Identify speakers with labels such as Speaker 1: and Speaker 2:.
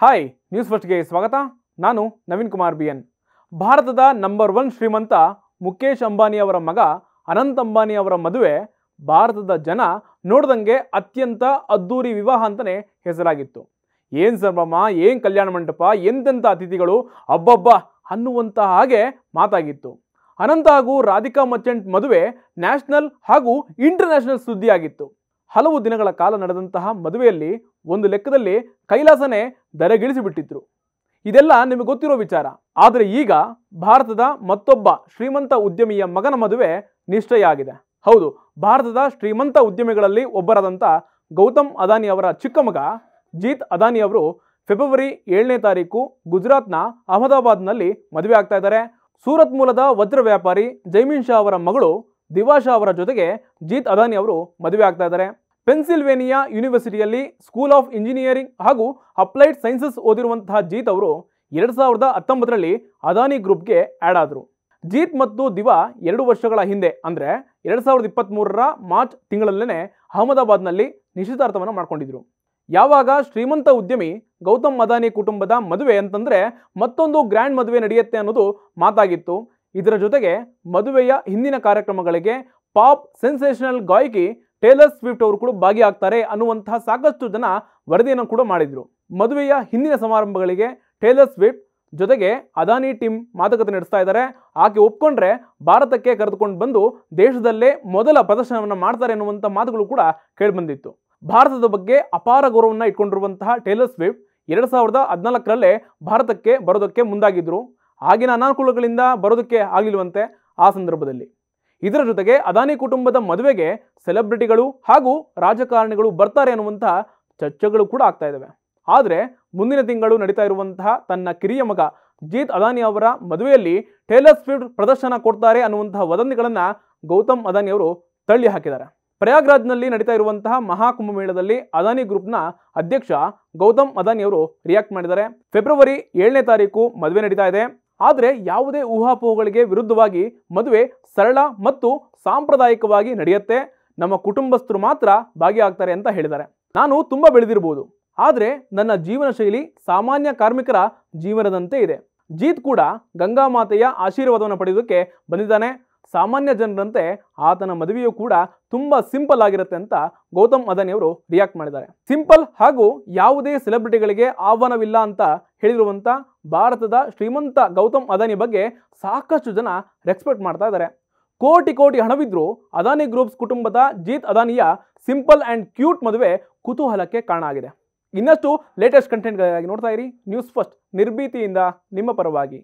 Speaker 1: Hi news ಫಸ್ಟ್ಗೆ ಸ್ವಾಗತ. ನಾನು ನವೀನ್ ಕುಮಾರ್ BN. ಭಾರತದ ನಂಬರ್ 1 ಶ್ರೀಮಂತ ಮುಕೇಶ್ ಅಂಬಾನಿ ಅವರ ಮಗ ಅನಂತ್ ಅಂಬಾನಿ ಅವರ ಮದುವೆ ಭಾರತದ ಜನ ನೋಡ್ದಂಗೆ ಅತ್ಯಂತ ಅದ್ದೂರಿ ವಿವಾಹ ಅಂತಾನೆ ಹೆಸರಾಗಿತ್ತು. ಏನ್ ಸಂಭ್ರಮ, ಏನ್ ಕಲ್ಯಾಣ ಮಂಟಪ, ಎಂತೆಂಥ ಅತಿಥಿಗಳು, ಅಬ್ಬಬ್ಬ ಅನ್ನುವಂತ ಹಾಗೆ ಮಾತಾಗಿತ್ತು. ಅನಂತ್ ಹಾಗೂ ರಾಧಿಕಾ ಮರ್ಚೆಂಟ್ ಮದುವೆ ನ್ಯಾಷನಲ್ ಹಾಗೂ ಇಂಟರ್ನ್ಯಾಷನಲ್ ಸುದ್ದಿಯಾಗಿತ್ತು. ಹಲವು ದಿನಗಳ ಕಾಲ ನಡೆದಂತಹ ಮದುವೆಯಲ್ಲಿ ಒಂದು ಲೆಕ್ಕದಲ್ಲಿ ಕೈಲಾಸನೇ ಧರೆಗಿಳಿಸಿಬಿಟ್ಟಿದ್ರು. ಇದೆಲ್ಲ ನಿಮಗೆ ಗೊತ್ತಿರೋ ವಿಚಾರ. ಆದರೆ ಈಗ ಭಾರತದ ಮತ್ತೊಬ್ಬ ಶ್ರೀಮಂತ ಉದ್ಯಮಿಯ ಮಗನ ಮದುವೆ ನಿಶ್ಚಯ ಆಗಿದೆ. ಹೌದು, ಭಾರತದ ಶ್ರೀಮಂತ ಉದ್ಯಮಿಗಳಲ್ಲಿ ಒಬ್ಬರಾದಂಥ ಗೌತಮ್ ಅದಾನಿ ಅವರ ಚಿಕ್ಕ ಮಗ ಜೀತ್ ಅದಾನಿ ಅವರು ಫೆಬ್ರವರಿ 7ನೇ ತಾರೀಕು ಗುಜರಾತ್ನ ಅಹಮದಾಬಾದ್ನಲ್ಲಿ ಮದುವೆ ಆಗ್ತಾ ಇದ್ದಾರೆ. ಸೂರತ್ ಮೂಲದ ವಜ್ರ ವ್ಯಾಪಾರಿ ಜೈಮಿನ್ ಶಾ ಅವರ ಮಗಳು ದಿವಾಶಾ ಅವರ ಜೊತೆಗೆ ಜೀತ್ ಅದಾನಿ ಅವರು ಮದುವೆ ಆಗ್ತಾ ಇದ್ದಾರೆ. ಪೆನ್ಸಿಲ್ವೇನಿಯಾ ಯೂನಿವರ್ಸಿಟಿಯಲ್ಲಿ ಸ್ಕೂಲ್ ಆಫ್ ಇಂಜಿನಿಯರಿಂಗ್ ಹಾಗೂ ಅಪ್ಲೈಡ್ ಸೈನ್ಸಸ್ ಓದಿರುವಂತಹ ಜೀತ್ ಅವರು 2019ರಲ್ಲಿ ಅದಾನಿ ಗ್ರೂಪ್ಗೆ ಆ್ಯಡ್ ಆದರು. ಜೀತ್ ಮತ್ತು ದಿವಾ 2 ವರ್ಷಗಳ ಹಿಂದೆ ಅಂದರೆ 2023ರ ಮಾರ್ಚ್ ತಿಂಗಳಲ್ಲೇ ಅಹಮದಾಬಾದ್ನಲ್ಲಿ ನಿಶ್ಚಿತಾರ್ಥವನ್ನು ಮಾಡ್ಕೊಂಡಿದ್ರು. ಯಾವಾಗ ಶ್ರೀಮಂತ ಉದ್ಯಮಿ ಗೌತಮ್ ಅದಾನಿ ಕುಟುಂಬದ ಮದುವೆ ಅಂತಂದ್ರೆ ಮತ್ತೊಂದು ಗ್ರ್ಯಾಂಡ್ ಮದುವೆ ನಡೆಯುತ್ತೆ ಅನ್ನೋದು ಮಾತಾಗಿತ್ತು. ಇದರ ಜೊತೆಗೆ ಮದುವೆಯ ಹಿಂದಿನ ಕಾರ್ಯಕ್ರಮಗಳಿಗೆ ಪಾಪ್ ಸೆನ್ಸೇಷನಲ್ ಗಾಯಕಿ ಟೇಲರ್ ಸ್ವಿಫ್ಟ್ ಅವರು ಕೂಡ ಭಾಗಿಯಾಗ್ತಾರೆ ಅನ್ನುವಂತಹ ಸಾಕಷ್ಟು ಜನ ವರದಿಯನ್ನು ಕೂಡ ಮಾಡಿದ್ರು. ಮದುವೆಯ ಹಿಂದಿನ ಸಮಾರಂಭಗಳಿಗೆ ಟೇಲರ್ ಸ್ವಿಫ್ಟ್ ಜೊತೆಗೆ ಅದಾನಿ ಟೀಮ್ ಮಾತುಕತೆ ನಡೆಸ್ತಾ ಇದ್ದಾರೆ. ಆಕೆ ಒಪ್ಕೊಂಡ್ರೆ ಭಾರತಕ್ಕೆ ಕರೆದುಕೊಂಡು ಬಂದು ದೇಶದಲ್ಲೇ ಮೊದಲ ಪ್ರದರ್ಶನವನ್ನು ಮಾಡ್ತಾರೆ ಅನ್ನುವಂಥ ಮಾತುಗಳು ಕೂಡ ಕೇಳಿಬಂದಿತ್ತು. ಭಾರತದ ಬಗ್ಗೆ ಅಪಾರ ಗೌರವವನ್ನು ಇಟ್ಕೊಂಡಿರುವಂತಹ ಟೇಲರ್ ಸ್ವಿಫ್ಟ್ 2014ರಲ್ಲೇ ಭಾರತಕ್ಕೆ ಬರೋದಕ್ಕೆ ಮುಂದಾಗಿದ್ರು. ಆಗಿನ ಅನಾನುಕೂಲಗಳಿಂದ ಬರೋದಕ್ಕೆ ಆಗಲಿಲ್ವಂತೆ ಆ ಸಂದರ್ಭದಲ್ಲಿ. ಇದರ ಜೊತೆಗೆ ಅದಾನಿ ಕುಟುಂಬದ ಮದುವೆಗೆ ಸೆಲೆಬ್ರಿಟಿಗಳು ಹಾಗೂ ರಾಜಕಾರಣಿಗಳು ಬರ್ತಾರೆ ಅನ್ನುವಂತಹ ಚರ್ಚೆಗಳು ಕೂಡ ಆಗ್ತಾ ಇದ್ದಾವೆ. ಆದರೆ ಮುಂದಿನ ತಿಂಗಳು ನಡೀತಾ ಇರುವಂತಹ ತನ್ನ ಕಿರಿಯ ಮಗ ಜೀತ್ ಅದಾನಿ ಅವರ ಮದುವೆಯಲ್ಲಿ ಟೇಲರ್ ಸ್ವಿಫ್ಟ್ ಪ್ರದರ್ಶನ ಕೊಡ್ತಾರೆ ಅನ್ನುವಂತಹ ವದಂತಿಗಳನ್ನು ಗೌತಮ್ ಅದಾನಿ ಅವರು ತಳ್ಳಿ ಹಾಕಿದ್ದಾರೆ. ಪ್ರಯಾಗ್ರಾಜ್ನಲ್ಲಿ ನಡೀತಾ ಇರುವಂತಹ ಮಹಾಕುಂಭಮೇಳದಲ್ಲಿ ಅದಾನಿ ಗ್ರೂಪ್ನ ಅಧ್ಯಕ್ಷ ಗೌತಮ್ ಅದಾನಿ ಅವರು ರಿಯಾಕ್ಟ್ ಮಾಡಿದ್ದಾರೆ. ಫೆಬ್ರವರಿ 7ನೇ ತಾರೀಕು ಮದುವೆ ನಡೀತಾ ಇದೆ. ಆದರೆ ಯಾವುದೇ ಊಹಾಪೋಹಗಳಿಗೆ ವಿರುದ್ಧವಾಗಿ ಮದುವೆ ಸರಳ ಮತ್ತು ಸಾಂಪ್ರದಾಯಿಕವಾಗಿ ನಡೆಯುತ್ತೆ. ನಮ್ಮ ಕುಟುಂಬಸ್ಥರು ಮಾತ್ರ ಭಾಗಿಯಾಗ್ತಾರೆ ಅಂತ ಹೇಳಿದ್ದಾರೆ. ನಾನು ತುಂಬ ಬೆಳೆದಿರ್ಬೋದು, ಆದರೆ ನನ್ನ ಜೀವನ ಶೈಲಿ ಸಾಮಾನ್ಯ ಕಾರ್ಮಿಕರ ಜೀವನದಂತೆ ಇದೆ. ಜೀತ್ ಕೂಡ ಗಂಗಾ ಮಾತೆಯ ಆಶೀರ್ವಾದವನ್ನು ಪಡೆಯೋದಕ್ಕೆ ಬಂದಿದ್ದಾನೆ. ಸಾಮಾನ್ಯ ಜನರಂತೆ ಆತನ ಮದುವೆಯೂ ಕೂಡ ತುಂಬಾ ಸಿಂಪಲ್ ಆಗಿರುತ್ತೆ ಅಂತ ಗೌತಮ್ ಅದಾನಿ ಅವರು ರಿಯಾಕ್ಟ್ ಮಾಡಿದ್ದಾರೆ. ಸಿಂಪಲ್ ಹಾಗೂ ಯಾವುದೇ ಸೆಲೆಬ್ರಿಟಿಗಳಿಗೆ ಆಹ್ವಾನವಿಲ್ಲ ಅಂತ ಹೇಳಿರುವಂತ ಭಾರತದ ಶ್ರೀಮಂತ ಗೌತಮ್ ಅದಾನಿ ಬಗ್ಗೆ ಸಾಕಷ್ಟು ಜನ ರೆಸ್ಪೆಕ್ಟ್ ಮಾಡ್ತಾ ಇದ್ದಾರೆ. ಕೋಟಿ ಕೋಟಿ ಹಣವಿದ್ರೂ ಅದಾನಿ ಗ್ರೂಪ್ಸ್ ಕುಟುಂಬದ ಜೀತ್ ಅದಾನಿಯ ಸಿಂಪಲ್ ಅಂಡ್ ಕ್ಯೂಟ್ ಮದುವೆ ಕುತೂಹಲಕ್ಕೆ ಕಾರಣ ಆಗಿದೆ. ಇನ್ನಷ್ಟು ಲೇಟೆಸ್ಟ್ ಕಂಟೆಂಟ್ಗಳಿಗಾಗಿ ನೋಡ್ತಾ ಇರಿ ನ್ಯೂಸ್ ಫಸ್ಟ್, ನಿರ್ಭೀತಿಯಿಂದ ನಿಮ್ಮ ಪರವಾಗಿ.